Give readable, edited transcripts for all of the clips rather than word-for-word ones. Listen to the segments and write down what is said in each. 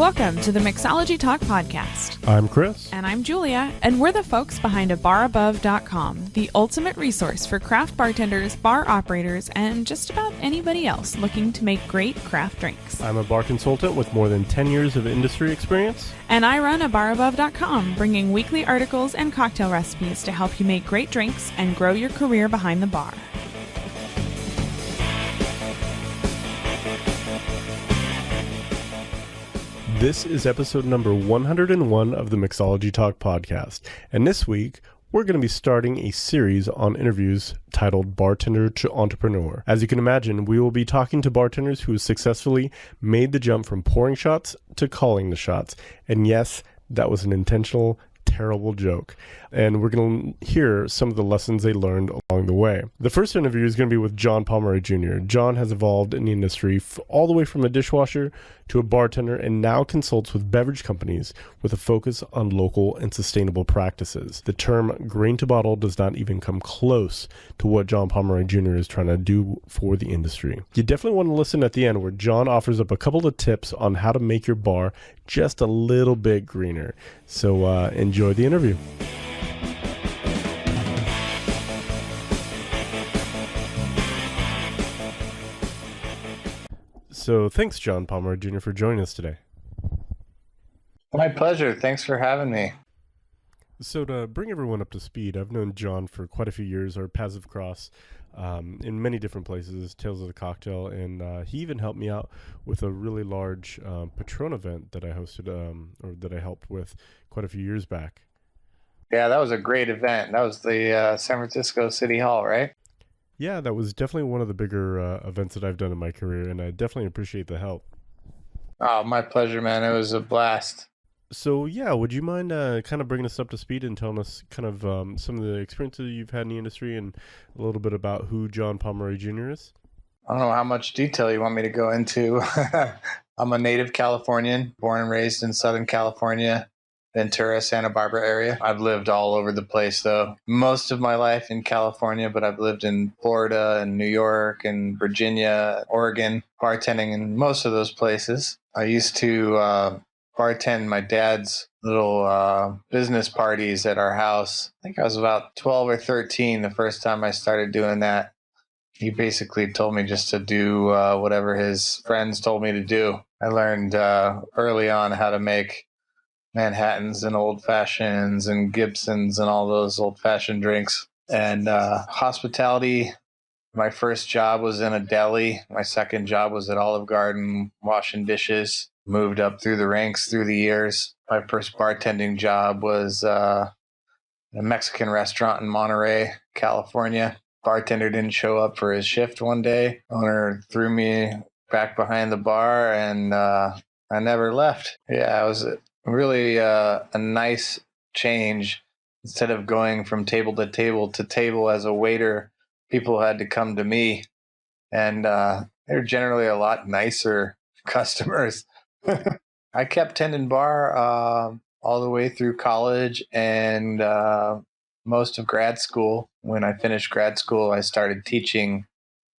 Welcome to the Mixology Talk podcast. I'm Chris. And I'm Julia, and we're the folks behind abarabove.com, the ultimate resource for craft bartenders, bar operators, and just about anybody else looking to make great craft drinks. I'm a bar consultant with more than 10 years of industry experience. And I run abarabove.com, bringing weekly articles and cocktail recipes to help you make great drinks and grow your career behind the bar. This is episode number 101 of the Mixology Talk podcast, and this week we're going to be starting a series on interviews titled Bartender to Entrepreneur. As you can imagine, we will be talking to bartenders who successfully made the jump from pouring shots to calling the shots. And yes, that was an intentional, terrible joke. And we're going to hear some of the lessons they learned along the way. The first interview is going to be with John Pomeroy Jr. John has evolved in the industry all the way from a dishwasher to a bartender and now consults with beverage companies with a focus on local and sustainable practices. The term grain to bottle does not even come close to what John Pomeroy Jr. is trying to do for the industry. You definitely want to listen at the end where John offers up a couple of tips on how to make your bar just a little bit greener. So enjoy the interview. So thanks, John Pomeroy Jr., for joining us today. My pleasure. Thanks for having me. So to bring everyone up to speed, I've known John for quite a few years, our paths have crossed in many different places, Tales of the Cocktail, and he even helped me out with a really large Patron event that I hosted or that I helped with quite a few years back. Yeah, that was a great event. That was the San Francisco City Hall, right? Yeah, that was definitely one of the bigger events that I've done in my career, and I definitely appreciate the help. Oh, my pleasure, man. It was a blast. So, yeah, would you mind kind of bringing us up to speed and telling us kind of some of the experiences you've had in the industry and a little bit about who John Pomeroy Jr. is? I don't know how much detail you want me to go into. I'm a native Californian, born and raised in Southern California, Ventura, Santa Barbara area. I've lived all over the place, though. Most of my life in California, but I've lived in Florida and New York and Virginia, Oregon, bartending in most of those places. I used to bartend my dad's little business parties at our house. I think I was about 12 or 13 the first time I started doing that. He basically told me just to do whatever his friends told me to do. I learned early on how to make Manhattans and old fashions and Gibsons and all those old fashioned drinks. And hospitality, my first job was in a deli. My second job was at Olive Garden, washing dishes. Moved up through the ranks through the years. My first bartending job was a Mexican restaurant in Monterey, California. Bartender didn't show up for his shift one day. Owner threw me back behind the bar and I never left. Yeah, it was really a nice change. Instead of going from table to table as a waiter, people had to come to me, and they're generally a lot nicer customers. I kept tending bar all the way through college and most of grad school. When I finished grad school, I started teaching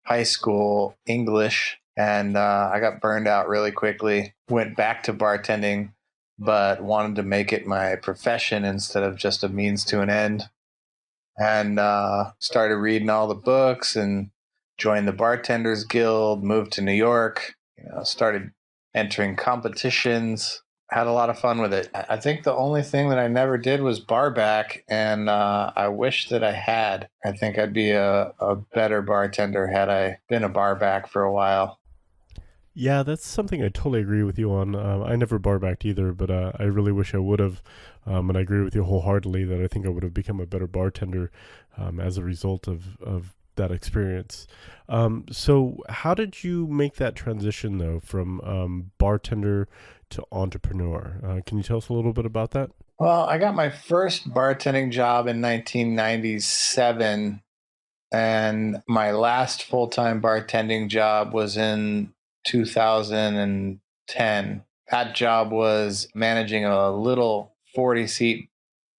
high school English, and I got burned out really quickly. Went back to bartending, but wanted to make it my profession instead of just a means to an end. And started reading all the books and joined the Bartenders Guild, moved to New York, started entering competitions, had a lot of fun with it. I think the only thing that I never did was bar back, and I wish that I had. I think I'd be a better bartender had I been a bar back for a while. Yeah, that's something I totally agree with you on. I never bar backed either, but I really wish I would have. And I agree with you wholeheartedly that I think I would have become a better bartender as a result of that experience. So how did you make that transition, though, from bartender to entrepreneur? Can you tell us a little bit about that? Well, I got my first bartending job in 1997, and my last full-time bartending job was in 2010. That job was managing a little 40-seat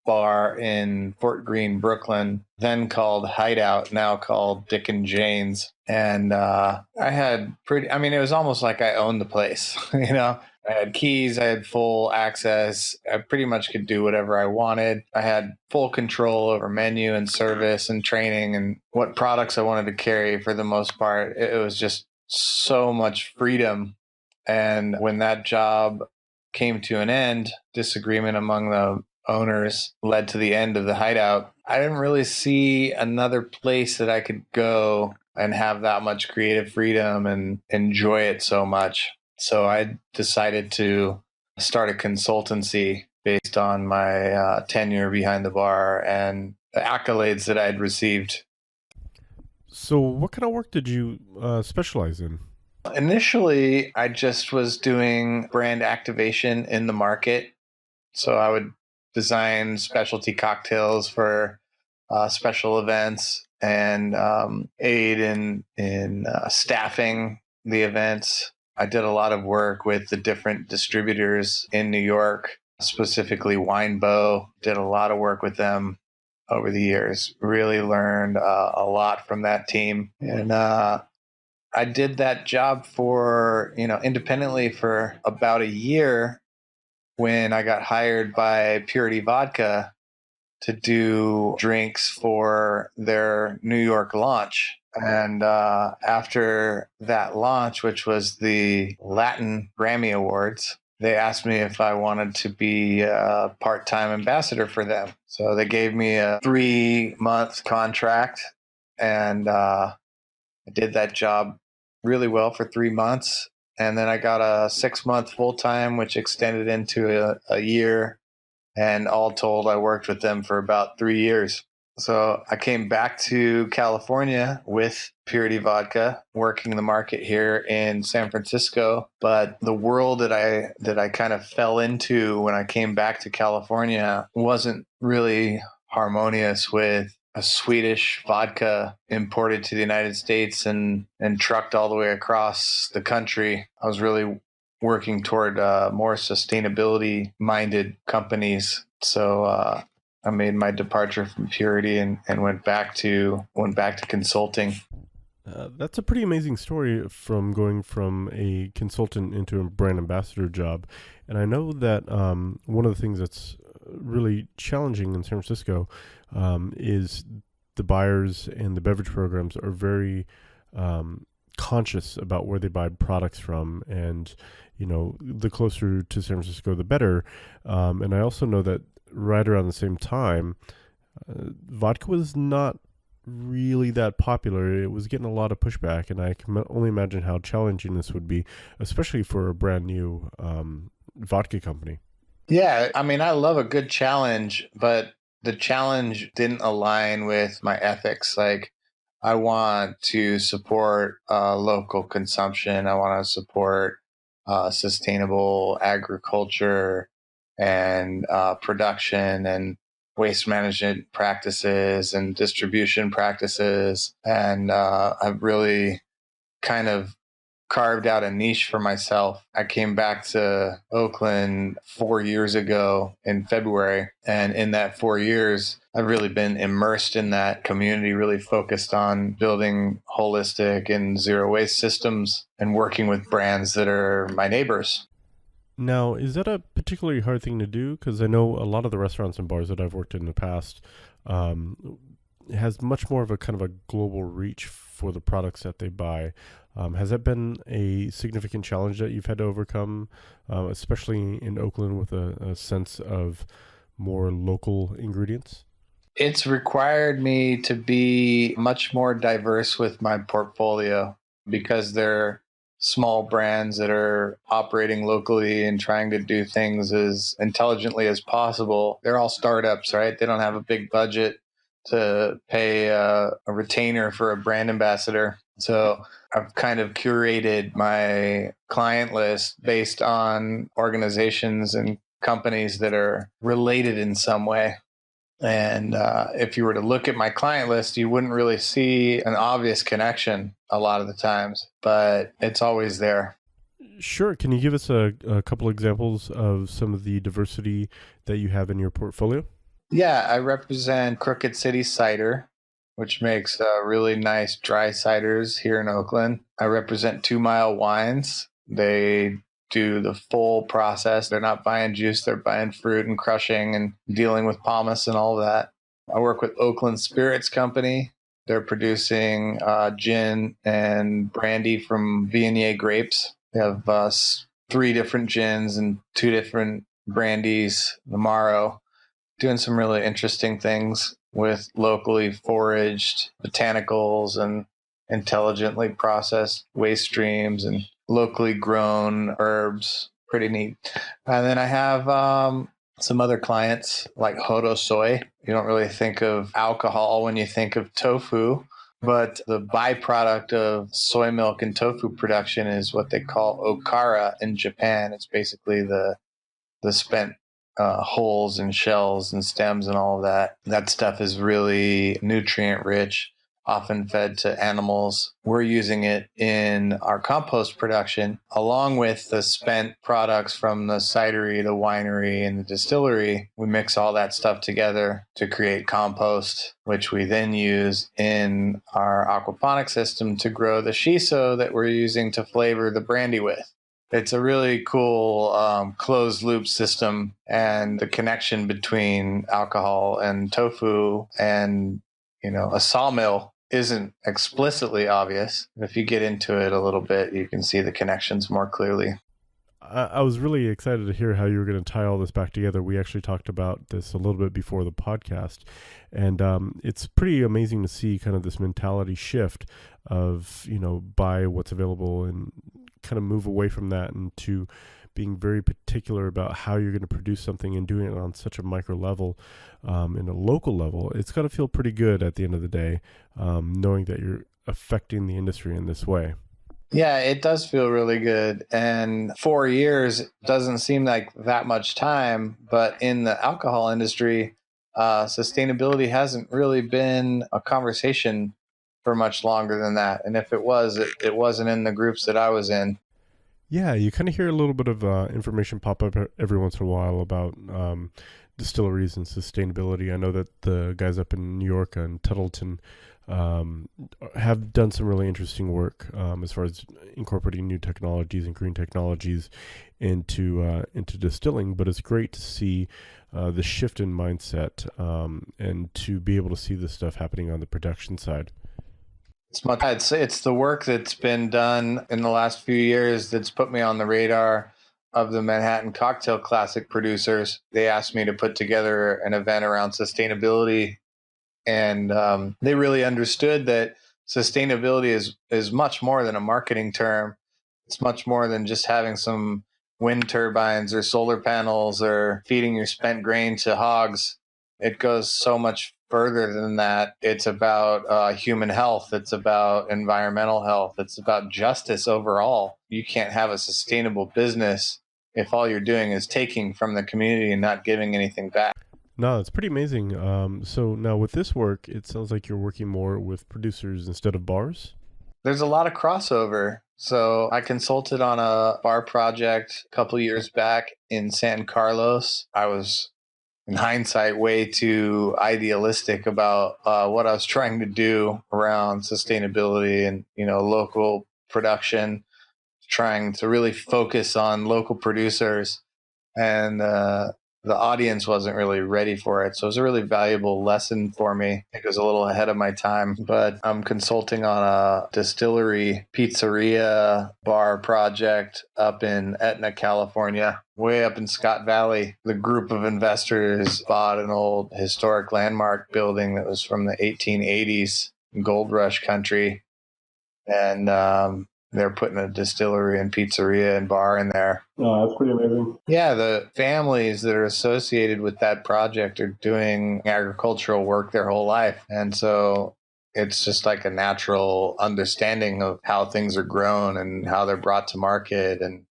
bar in Fort Greene, Brooklyn, then called Hideout, now called Dick and Jane's. And I had it was almost like I owned the place. I had keys, I had full access. I pretty much could do whatever I wanted. I had full control over menu and service and training and what products I wanted to carry for the most part. It was just so much freedom. And when that job came to an end, disagreement among the owners led to the end of the hideout. I didn't really see another place that I could go and have that much creative freedom and enjoy it so much. So I decided to start a consultancy based on my tenure behind the bar and the accolades that I'd received. So what kind of work did you specialize in? Initially, I just was doing brand activation in the market. So I would design specialty cocktails for special events and aid in staffing the events. I did a lot of work with the different distributors in New York, specifically Winebow. Did a lot of work with them over the years. Really learned a lot from that team. And I did that job for, independently for about a year when I got hired by Purity Vodka to do drinks for their New York launch. And after that launch, which was the Latin Grammy Awards, they asked me if I wanted to be a part-time ambassador for them. So they gave me a 3-month contract, and I did that job really well for 3 months. And then I got a 6-month full-time, which extended into a year. And all told, I worked with them for about 3 years. So I came back to California with Purity Vodka, working the market here in San Francisco. But the world that I kind of fell into when I came back to California wasn't really harmonious with a Swedish vodka imported to the United States and trucked all the way across the country. I was really working toward more sustainability minded companies. So I made my departure from Purity and went back to consulting. That's a pretty amazing story from going from a consultant into a brand ambassador job. And I know that one of the things that's really challenging in San Francisco is the buyers and the beverage programs are very conscious about where they buy products from. And, the closer to San Francisco, the better. And I also know that right around the same time, vodka was not really that popular. It was getting a lot of pushback, and I can only imagine how challenging this would be, especially for a brand new vodka company. Yeah, I mean, I love a good challenge, but the challenge didn't align with my ethics. Like, I want to support local consumption. I want to support sustainable agriculture and production and waste management practices and distribution practices. And I've really kind of carved out a niche for myself. I came back to Oakland 4 years ago in February. And in that 4 years, I've really been immersed in that community, really focused on building holistic and zero waste systems and working with brands that are my neighbors. Now, is that a particularly hard thing to do? Because I know a lot of the restaurants and bars that I've worked in the past has much more of a kind of a global reach for the products that they buy. Has that been a significant challenge that you've had to overcome, especially in Oakland with a sense of more local ingredients? It's required me to be much more diverse with my portfolio because they're small brands that are operating locally and trying to do things as intelligently as possible. They're all startups, right? They don't have a big budget to pay a retainer for a brand ambassador. So I've kind of curated my client list based on organizations and companies that are related in some way. And if you were to look at my client list, you wouldn't really see an obvious connection a lot of the times, but it's always there. Sure. Can you give us a couple examples of some of the diversity that you have in your portfolio? Yeah, I represent Crooked City Cider, which makes really nice dry ciders here in Oakland. I represent 2 Mile Wines. They do the full process. They're not buying juice, they're buying fruit and crushing and dealing with pomace and all of that. I work with Oakland Spirits Company. They're producing gin and brandy from Viognier grapes. They have 3 different gins and 2 different brandies, the Morrow, doing some really interesting things with locally foraged botanicals and intelligently processed waste streams and locally grown herbs. Pretty neat. And then I have some other clients like Hodo Soy. You don't really think of alcohol when you think of tofu, but the byproduct of soy milk and tofu production is what they call okara in Japan. It's basically the spent hulls and shells and stems and all of that. That stuff is really nutrient rich, often fed to animals. We're using it in our compost production, along with the spent products from the cidery, the winery, and the distillery. We mix all that stuff together to create compost, which we then use in our aquaponic system to grow the shiso that we're using to flavor the brandy with. It's a really cool closed loop system, and the connection between alcohol and tofu and, a sawmill isn't explicitly obvious. If you get into it a little bit, you can see the connections more clearly. I was really excited to hear how you were going to tie all this back together. We actually talked about this a little bit before the podcast, and it's pretty amazing to see kind of this mentality shift of, buy what's available and kind of move away from that and to being very particular about how you're going to produce something and doing it on such a micro level, in a local level. It's got to feel pretty good at the end of the day, knowing that you're affecting the industry in this way. Yeah, it does feel really good. And 4 years doesn't seem like that much time, but in the alcohol industry, sustainability hasn't really been a conversation for much longer than that. And if it was, it wasn't in the groups that I was in. Yeah, you kind of hear a little bit of information pop up every once in a while about distilleries and sustainability. I know that the guys up in New York and Tuttleton have done some really interesting work as far as incorporating new technologies and green technologies into distilling. But it's great to see the shift in mindset and to be able to see this stuff happening on the production side. It's the work that's been done in the last few years that's put me on the radar of the Manhattan Cocktail Classic producers. They asked me to put together an event around sustainability, and they really understood that sustainability is much more than a marketing term. It's much more than just having some wind turbines or solar panels or feeding your spent grain to hogs. It goes so much further than that. It's about human health. It's about environmental health. It's about justice overall. You can't have a sustainable business if all you're doing is taking from the community and not giving anything back. No, it's pretty amazing. So now with this work, it sounds like you're working more with producers instead of bars? There's a lot of crossover. So I consulted on a bar project a couple years back in San Carlos. I was, in hindsight, way too idealistic about what I was trying to do around sustainability and, local production, trying to really focus on local producers. And the audience wasn't really ready for it. So it was a really valuable lesson for me. I think it was a little ahead of my time, but I'm consulting on a distillery, pizzeria, bar project up in Etna, California, way up in Scott Valley. The group of investors bought an old historic landmark building that was from the 1880s, gold rush country. And they're putting a distillery and pizzeria and bar in there. Oh, that's pretty amazing. Yeah, the families that are associated with that project are doing agricultural work their whole life. And so it's just like a natural understanding of how things are grown and how they're brought to market. And,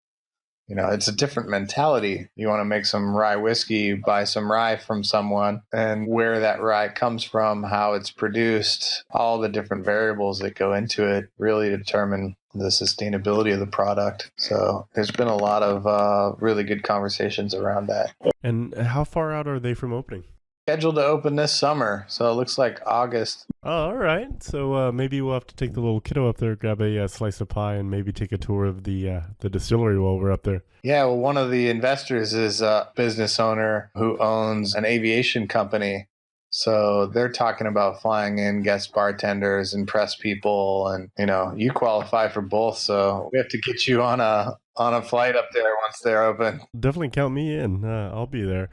it's a different mentality. You want to make some rye whiskey, you buy some rye from someone, and where that rye comes from, how it's produced, all the different variables that go into it really determine the sustainability of the product. So there's been a lot of really good conversations around that. And how far out are they from opening? Scheduled to open this summer, so it looks like August. Oh, all right. So maybe we'll have to take the little kiddo up there, grab a slice of pie, and maybe take a tour of the distillery while we're up there. Yeah, well, one of the investors is a business owner who owns an aviation company. So they're talking about flying in guest bartenders and press people, and you qualify for both. So we have to get you on a flight up there once they're open. Definitely count me in. I'll be there.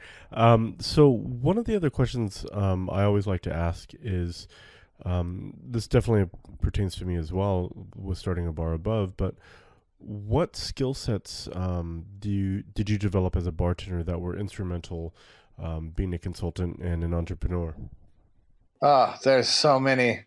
So one of the other questions I always like to ask is, this definitely pertains to me as well with starting a bar above, but what skill sets did you develop as a bartender that were instrumental being a consultant and an entrepreneur? Oh, there's so many.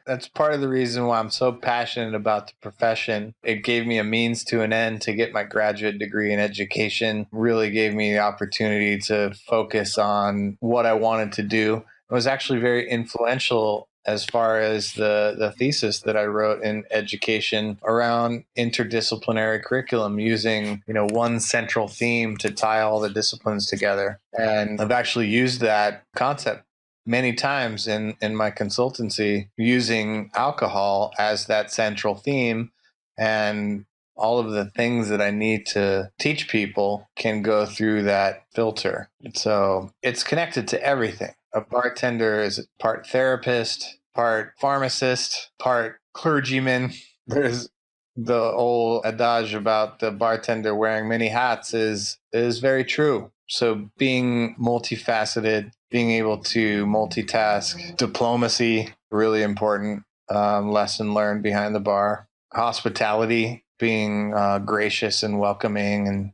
That's part of the reason why I'm so passionate about the profession. It gave me a means to an end to get my graduate degree in education, really gave me the opportunity to focus on what I wanted to do. It was actually very influential as far as the thesis that I wrote in education around interdisciplinary curriculum, using one central theme to tie all the disciplines together. And I've actually used that concept many times in my consultancy, using alcohol as that central theme, and all of the things that I need to teach people can go through that filter. So it's connected to everything. A bartender is part therapist, part pharmacist, part clergyman. There's the old adage about the bartender wearing many hats is very true. So being multifaceted, being able to multitask, diplomacy, really important lesson learned behind the bar. Hospitality, being gracious and welcoming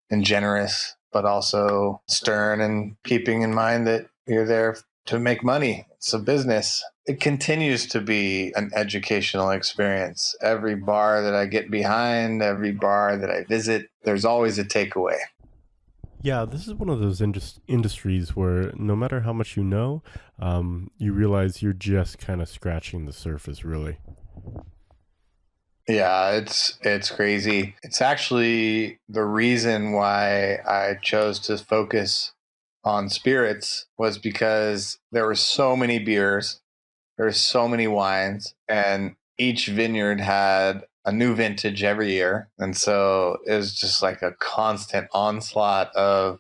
and generous, but also stern, and keeping in mind that you're there to make money. It's a business. It continues to be an educational experience. Every bar that I get behind, every bar that I visit, there's always a takeaway. Yeah, this is one of those industries where no matter how much you know, you realize you're just kind of scratching the surface, really. Yeah, it's crazy. It's actually the reason why I chose to focus on spirits, was because there were so many beers, there were so many wines, and each vineyard had a new vintage every year. And so it was just like a constant onslaught of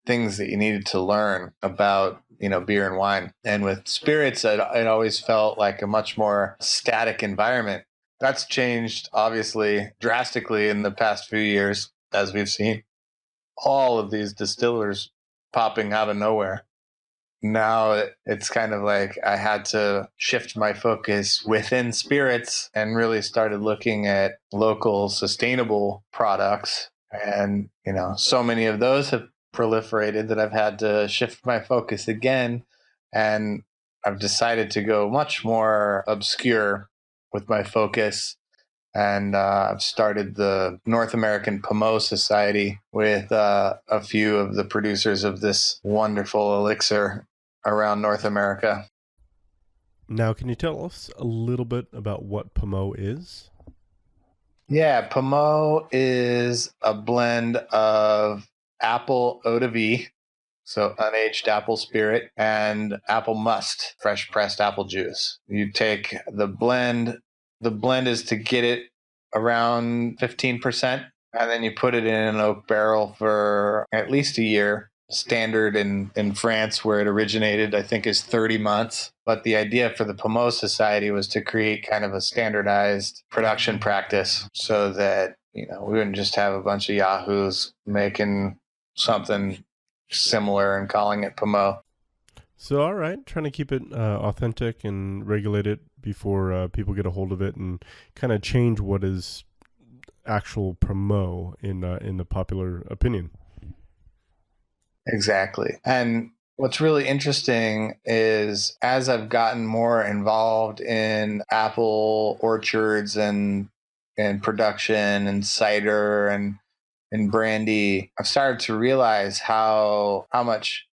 things that you needed to learn about, beer and wine. And with spirits, it always felt like a much more static environment. That's changed, obviously, drastically in the past few years, as we've seen all of these distillers popping out of nowhere. Now it's kind of like I had to shift my focus within spirits and really started looking at local sustainable products. And, so many of those have proliferated that I've had to shift my focus again. And I've decided to go much more obscure with my focus. And I've started the North American Pomeroy Society with a few of the producers of this wonderful elixir around North America. Now, can you tell us a little bit about what Pomeroy is? Yeah, Pomeroy is a blend of apple eau de vie, so unaged apple spirit, and apple must, fresh pressed apple juice. You take the blend. The blend is to get it around 15%, and then you put it in an oak barrel for at least a year. Standard in France, where it originated, I think, is 30 months. But the idea for the Pomeroy Society was to create kind of a standardized production practice so that, we wouldn't just have a bunch of yahoos making something similar and calling it Pomeroy. So, all right, trying to keep it authentic and regulate it before people get a hold of it, and kind of change what is actual Pomeroy in the popular opinion. Exactly. And what's really interesting is, as I've gotten more involved in apple orchards and production and cider and brandy, I've started to realize how much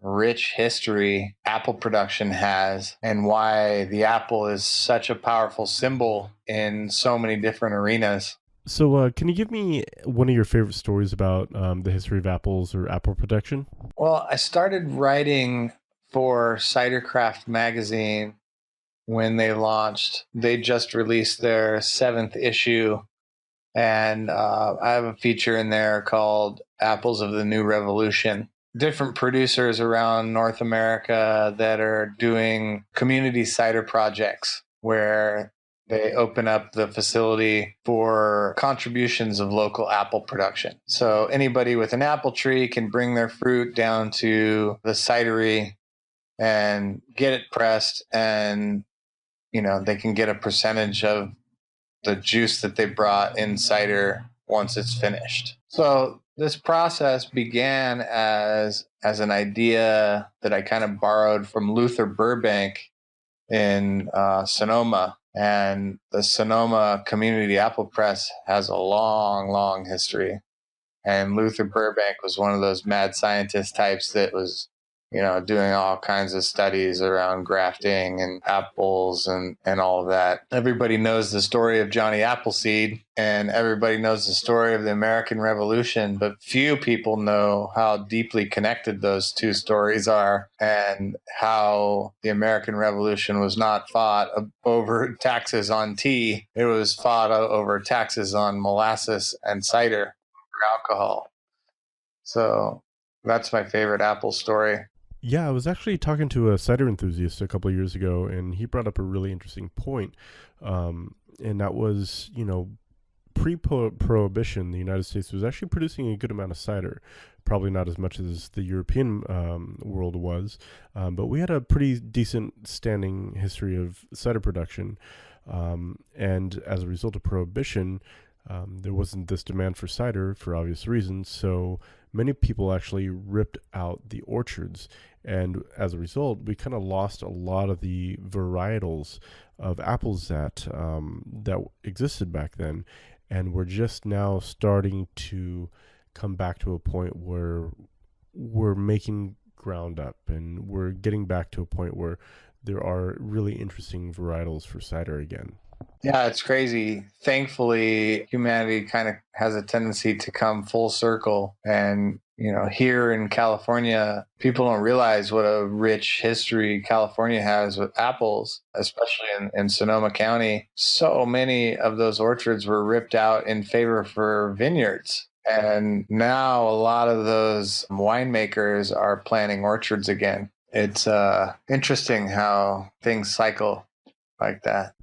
rich history apple production has, and why the apple is such a powerful symbol in so many different arenas. So can you give me one of your favorite stories about the history of apples or apple production? Well, I started writing for Cidercraft magazine when they launched. They just released their 7th issue, and I have a feature in there called Apples of the New Revolution. Different producers around North America that are doing community cider projects where they open up the facility for contributions of local apple production. So anybody with an apple tree can bring their fruit down to the cidery and get it pressed, and they can get a percentage of the juice that they brought in cider once it's finished. So this process began as an idea that I kind of borrowed from Luther Burbank in Sonoma. And the Sonoma Community Apple Press has a long, long history. And Luther Burbank was one of those mad scientist types that was, doing all kinds of studies around grafting and apples and all of that. Everybody knows the story of Johnny Appleseed, and everybody knows the story of the American Revolution, but few people know how deeply connected those two stories are, and how the American Revolution was not fought over taxes on tea. It was fought over taxes on molasses and cider for alcohol. So that's my favorite apple story. Yeah, I was actually talking to a cider enthusiast a couple of years ago, and he brought up a really interesting point. And that was, pre-prohibition, the United States was actually producing a good amount of cider. Probably not as much as the European world was, but we had a pretty decent standing history of cider production. And as a result of prohibition, there wasn't this demand for cider for obvious reasons, so many people actually ripped out the orchards, and as a result, we kind of lost a lot of the varietals of apples that existed back then, and we're just now starting to come back to a point where we're making ground up, and we're getting back to a point where there are really interesting varietals for cider again. Yeah, it's crazy. Thankfully, humanity kind of has a tendency to come full circle. And, here in California, people don't realize what a rich history California has with apples, especially in Sonoma County. So many of those orchards were ripped out in favor for vineyards. And now a lot of those winemakers are planting orchards again. It's interesting how things cycle like that.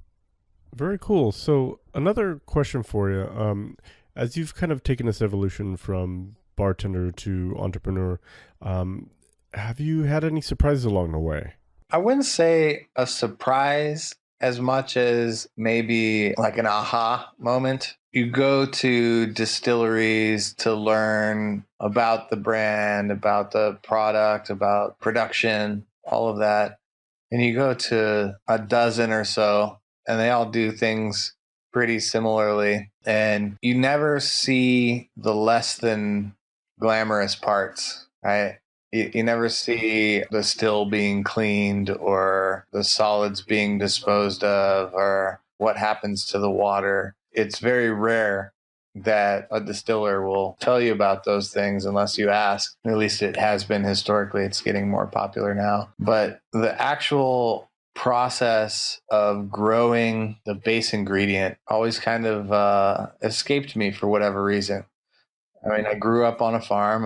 Very cool. So another question for you. As you've kind of taken this evolution from bartender to entrepreneur, have you had any surprises along the way? I wouldn't say a surprise as much as maybe like an aha moment. You go to distilleries to learn about the brand, about the product, about production, all of that. And you go to a dozen or so, and they all do things pretty similarly. And you never see the less than glamorous parts, right? You never see the still being cleaned or the solids being disposed of or what happens to the water. It's very rare that a distiller will tell you about those things unless you ask. At least it has been historically. It's getting more popular now. But the actual process of growing the base ingredient always kind of escaped me for whatever reason. I mean, I grew up on a farm,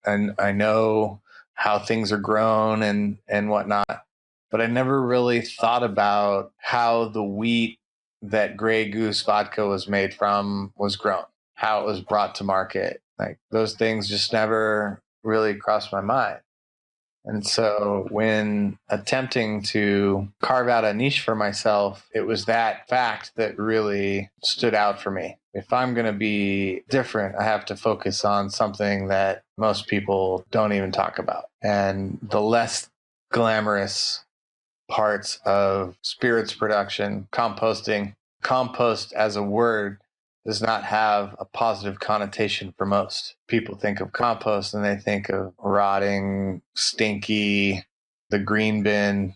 and I know how things are grown and whatnot, but I never really thought about how the wheat that Grey Goose vodka was made from was grown, how it was brought to market. Like, those things just never really crossed my mind. And so when attempting to carve out a niche for myself, it was that fact that really stood out for me. If I'm going to be different, I have to focus on something that most people don't even talk about. And the less glamorous parts of spirits production, composting, compost as a word does not have a positive connotation for most. People think of compost and they think of rotting, stinky, the green bin,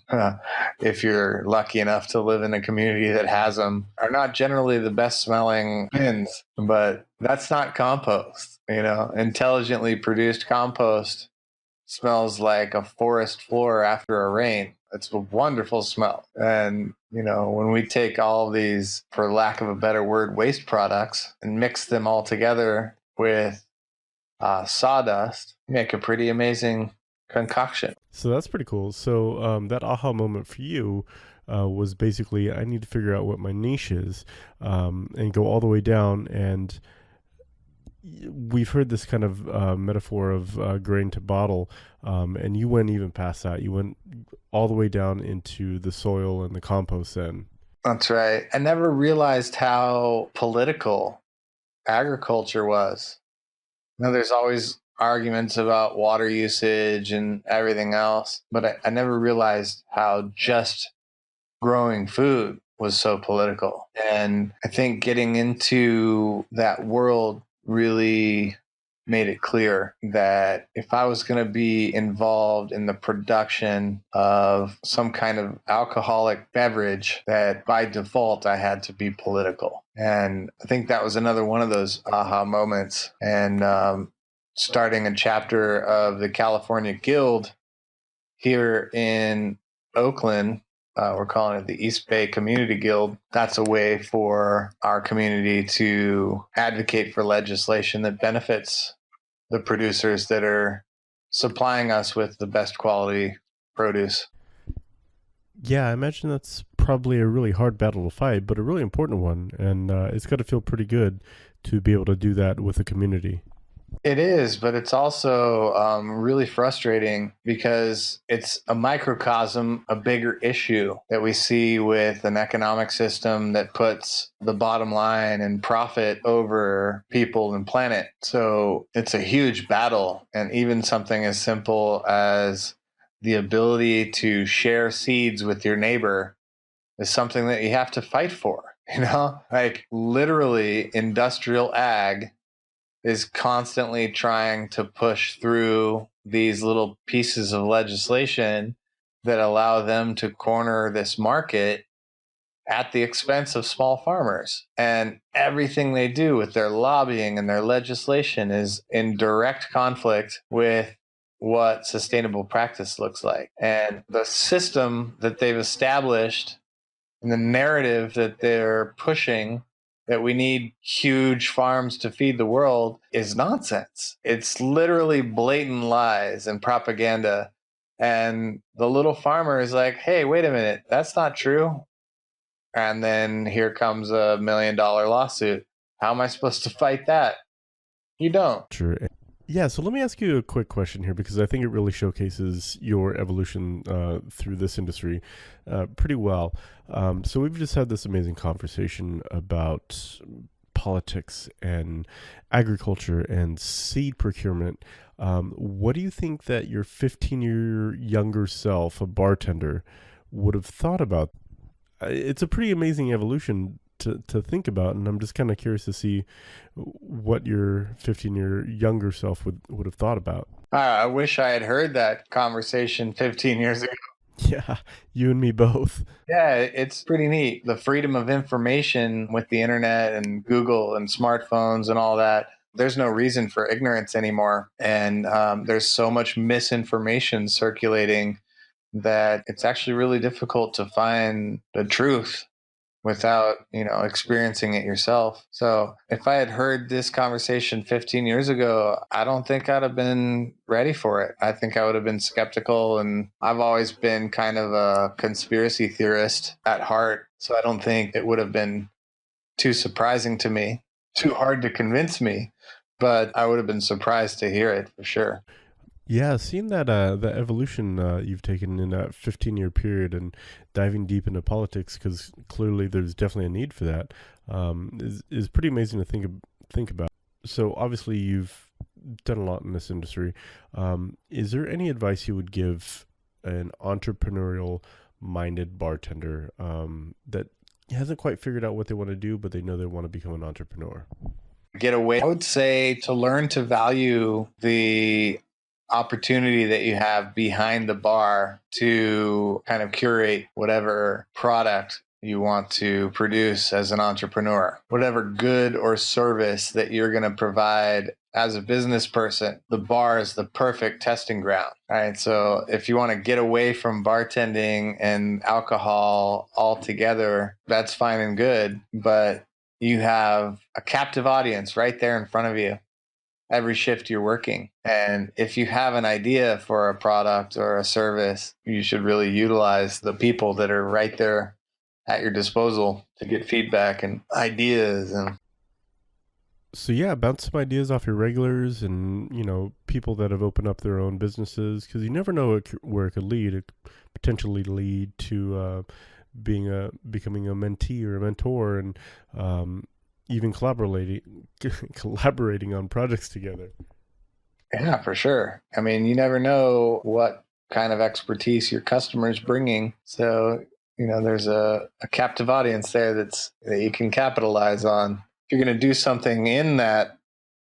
if you're lucky enough to live in a community that has them, are not generally the best smelling bins, but that's not compost. Intelligently produced compost smells like a forest floor after a rain. It's a wonderful smell. And, when we take all these, for lack of a better word, waste products and mix them all together with sawdust, make a pretty amazing concoction. So that's pretty cool. So that aha moment for you was basically, I need to figure out what my niche is, and go all the way down. And we've heard this kind of metaphor of grain to bottle, and you went even past that. You went all the way down into the soil and the compost then. That's right. I never realized how political agriculture was. There's always arguments about water usage and everything else, but I never realized how just growing food was so political. And I think getting into that world really made it clear that if I was going to be involved in the production of some kind of alcoholic beverage, that by default I had to be political. And I think that was another one of those aha moments. And starting a chapter of the California Guild here in Oakland, we're calling it the East Bay Community Guild. That's a way for our community to advocate for legislation that benefits the producers that are supplying us with the best quality produce. Yeah, I imagine that's probably a really hard battle to fight, but a really important one. And it's got to feel pretty good to be able to do that with the community. It is, but it's also really frustrating because it's a microcosm, a bigger issue that we see with an economic system that puts the bottom line and profit over people and planet. So it's a huge battle. And even something as simple as the ability to share seeds with your neighbor is something that you have to fight for. Like literally industrial ag is constantly trying to push through these little pieces of legislation that allow them to corner this market at the expense of small farmers. And everything they do with their lobbying and their legislation is in direct conflict with what sustainable practice looks like. And the system that they've established and the narrative that they're pushing, that we need huge farms to feed the world, is nonsense. It's literally blatant lies and propaganda. And the little farmer is like, hey, wait a minute, that's not true. And then here comes $1 million lawsuit. How am I supposed to fight that? You don't. Sure. Yeah, so let me ask you a quick question here, because I think it really showcases your evolution through this industry pretty well. So we've just had this amazing conversation about politics and agriculture and seed procurement. What do you think that your 15-year younger self, a bartender, would have thought about? It's a pretty amazing evolution to think about, and I'm just kind of curious to see what your 15-year younger self would have thought about. I wish I had heard that conversation 15 years ago. Yeah, you and me both. Yeah, it's pretty neat. The freedom of information with the internet and Google and smartphones and all that, there's no reason for ignorance anymore. And there's so much misinformation circulating that it's actually really difficult to find the truth without, experiencing it yourself. So if I had heard this conversation 15 years ago, I don't think I'd have been ready for it. I think I would have been skeptical. And I've always been kind of a conspiracy theorist at heart. So I don't think it would have been too surprising to me, too hard to convince me, but I would have been surprised to hear it for sure. Yeah, seeing that the evolution you've taken in that 15-year period and diving deep into politics, because clearly there's definitely a need for that, is pretty amazing to think about. So obviously you've done a lot in this industry. Is there any advice you would give an entrepreneurial-minded bartender that hasn't quite figured out what they want to do, but they know they want to become an entrepreneur? Get away. I would say to learn to value the opportunity that you have behind the bar to kind of curate whatever product you want to produce as an entrepreneur. Whatever good or service that you're going to provide as a business person, the bar is the perfect testing ground. All right. So if you want to get away from bartending and alcohol altogether, that's fine and good. But you have a captive audience right there in front of you every shift you're working. And if you have an idea for a product or a service, you should really utilize the people that are right there at your disposal to get feedback and ideas. And So yeah, bounce some ideas off your regulars and, people that have opened up their own businesses, because you never know where it could lead. It could potentially lead to becoming a mentee or a mentor, and even collaborating on projects together. yeah, for sure. I mean, you never know what kind of expertise your customer's bringing. So, there's a captive audience there that you can capitalize on. If you're going to do something in that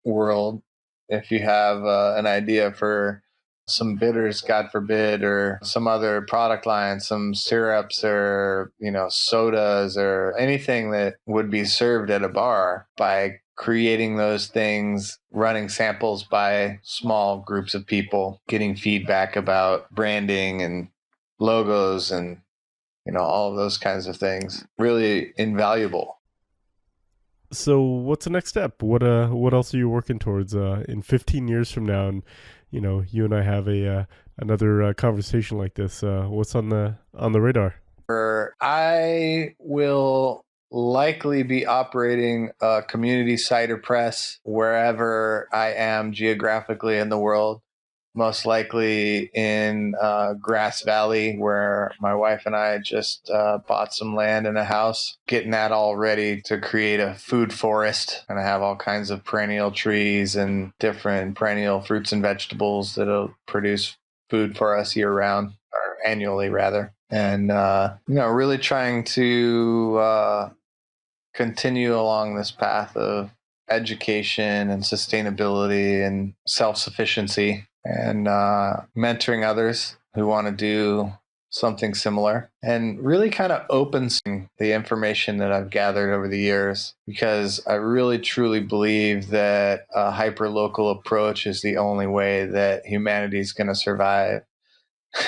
world, if you have an idea for some bitters, God forbid, or some other product line, some syrups or, sodas or anything that would be served at a bar, by creating those things, running samples by small groups of people, getting feedback about branding and logos and, all of those kinds of things, really invaluable. So what's the next step? What else are you working towards in 15 years from now? And you and I have another conversation like this. What's on the radar? I will likely be operating a community cider press wherever I am geographically in the world. Most likely in Grass Valley, where my wife and I just bought some land and a house, getting that all ready to create a food forest. And I have all kinds of perennial trees and different perennial fruits and vegetables that'll produce food for us year round, or annually rather. And, really trying to continue along this path of education and sustainability and self-sufficiency, and mentoring others who want to do something similar, and really kind of opens the information that I've gathered over the years, because I really truly believe that a hyper-local approach is the only way that humanity is going to survive.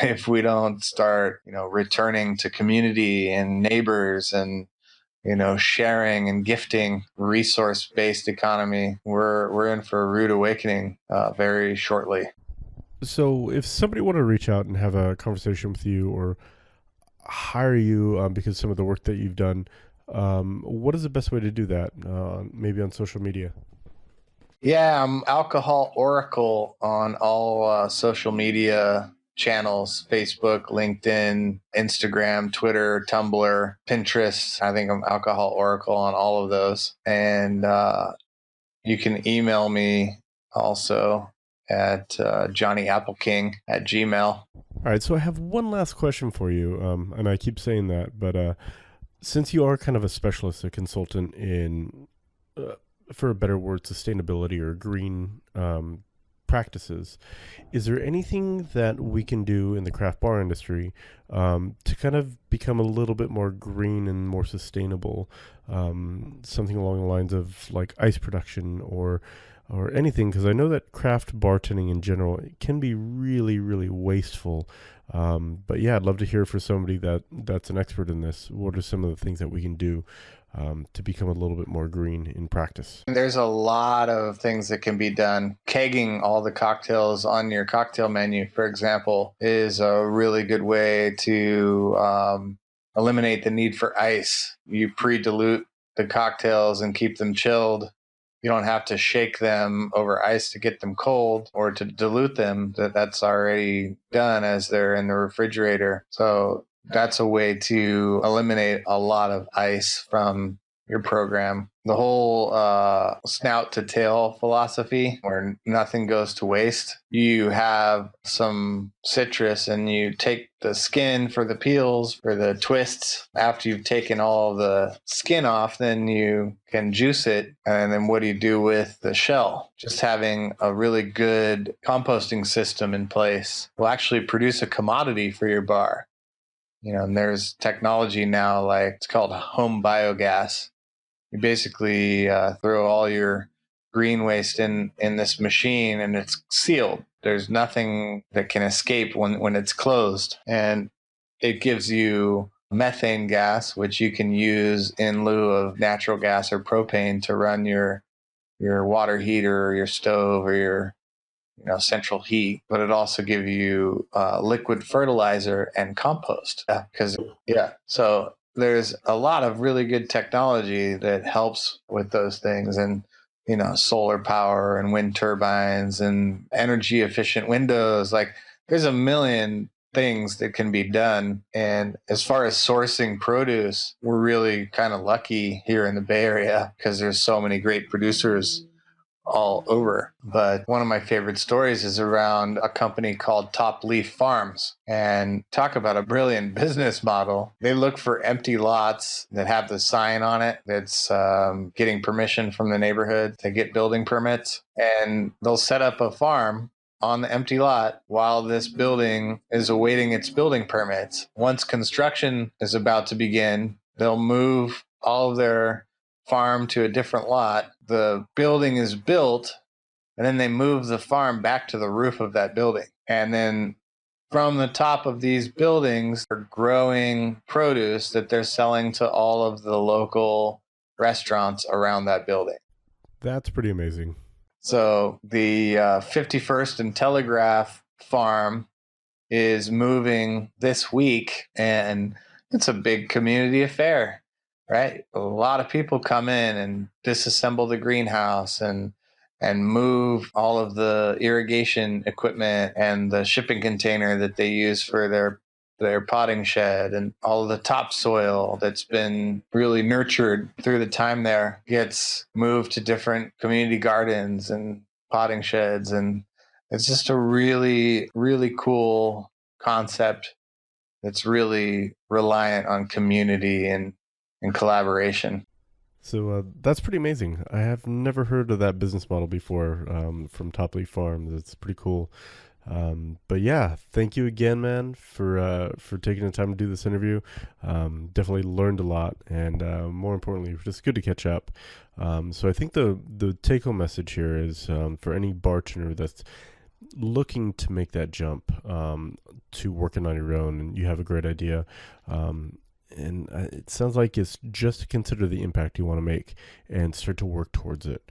If we don't start, returning to community and neighbors and sharing and gifting, resource-based economy, we're in for a rude awakening very shortly. So if somebody wanted to reach out and have a conversation with you or hire you because of some of the work that you've done, what is the best way to do that? Maybe on social media? Yeah, I'm Alcohol Oracle on all social media channels: Facebook, LinkedIn, Instagram, Twitter, Tumblr, Pinterest. I think I'm Alcohol Oracle on all of those. And you can email me also at johnnyAppleking@gmail. All right, so I have one last question for you, and I keep saying that, but since you are kind of a specialist, a consultant in, for a better word, sustainability or green practices, is there anything that we can do in the craft bar industry to kind of become a little bit more green and more sustainable? Something along the lines of like ice production or anything, because I know that craft bartending in general can be really, really wasteful. But yeah, I'd love to hear for somebody that's an expert in this. What are some of the things that we can do to become a little bit more green in practice? There's a lot of things that can be done. Kegging all the cocktails on your cocktail menu, for example, is a really good way to eliminate the need for ice. You pre-dilute the cocktails and keep them chilled. You don't have to shake them over ice to get them cold or to dilute them. That's already done as they're in the refrigerator. So that's a way to eliminate a lot of ice from your program. The whole snout to tail philosophy, where nothing goes to waste. You have some citrus and you take the skin for the peels, for the twists. After you've taken all the skin off, then you can juice it. And then what do you do with the shell? Just having a really good composting system in place will actually produce a commodity for your bar. And there's technology now, like it's called home biogas. You basically throw all your green waste in this machine, and it's sealed. There's nothing that can escape when it's closed. And it gives you methane gas, which you can use in lieu of natural gas or propane to run your water heater or your stove or your central heat. But it also gives you liquid fertilizer and compost. So there's a lot of really good technology that helps with those things, and solar power and wind turbines and energy efficient windows. Like there's a million things that can be done. And as far as sourcing produce, we're really kind of lucky here in the Bay Area because there's so many great producers all over. But one of my favorite stories is around a company called Top Leaf Farms. And talk about a brilliant business model. They look for empty lots that have the sign on it that's getting permission from the neighborhood to get building permits. And they'll set up a farm on the empty lot while this building is awaiting its building permits. Once construction is about to begin, they'll move all of their farm to a different lot. The building is built, and then they move the farm back to the roof of that building. And then from the top of these buildings, they're growing produce that they're selling to all of the local restaurants around that building. That's pretty amazing. So the 51st and Telegraph farm is moving this week, and it's a big community affair. Right? A lot of people come in and disassemble the greenhouse and move all of the irrigation equipment and the shipping container that they use for their potting shed, and all of the topsoil that's been really nurtured through the time there gets moved to different community gardens and potting sheds. And it's just a really, really cool concept that's really reliant on community and collaboration. So that's pretty amazing. I have never heard of that business model before from Top Leaf Farms. It's pretty cool. But yeah, thank you again, man, for taking the time to do this interview. Definitely learned a lot, and more importantly, just good to catch up. So I think the take-home message here is for any bartender that's looking to make that jump to working on your own, and you have a great idea. And it sounds like it's just to consider the impact you want to make and start to work towards it.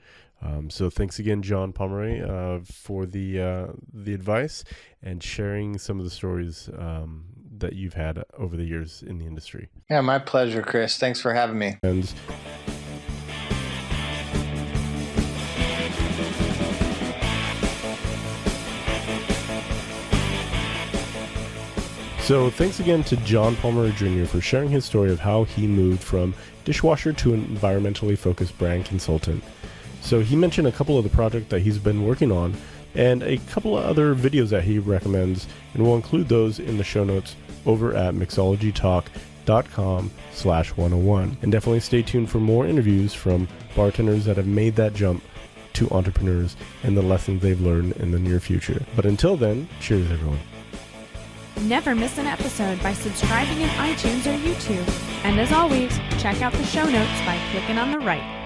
So thanks again, John Pomeroy, for the advice and sharing some of the stories that you've had over the years in the industry. Yeah, my pleasure, Chris. Thanks for having me. And so thanks again to John Pomeroy Jr. for sharing his story of how he moved from dishwasher to an environmentally focused brand consultant. So he mentioned a couple of the projects that he's been working on and a couple of other videos that he recommends, and we'll include those in the show notes over at mixologytalk.com/101. And definitely stay tuned for more interviews from bartenders that have made that jump to entrepreneurs and the lessons they've learned in the near future. But until then, cheers everyone. Never miss an episode by subscribing in iTunes or YouTube. And as always, check out the show notes by clicking on the right.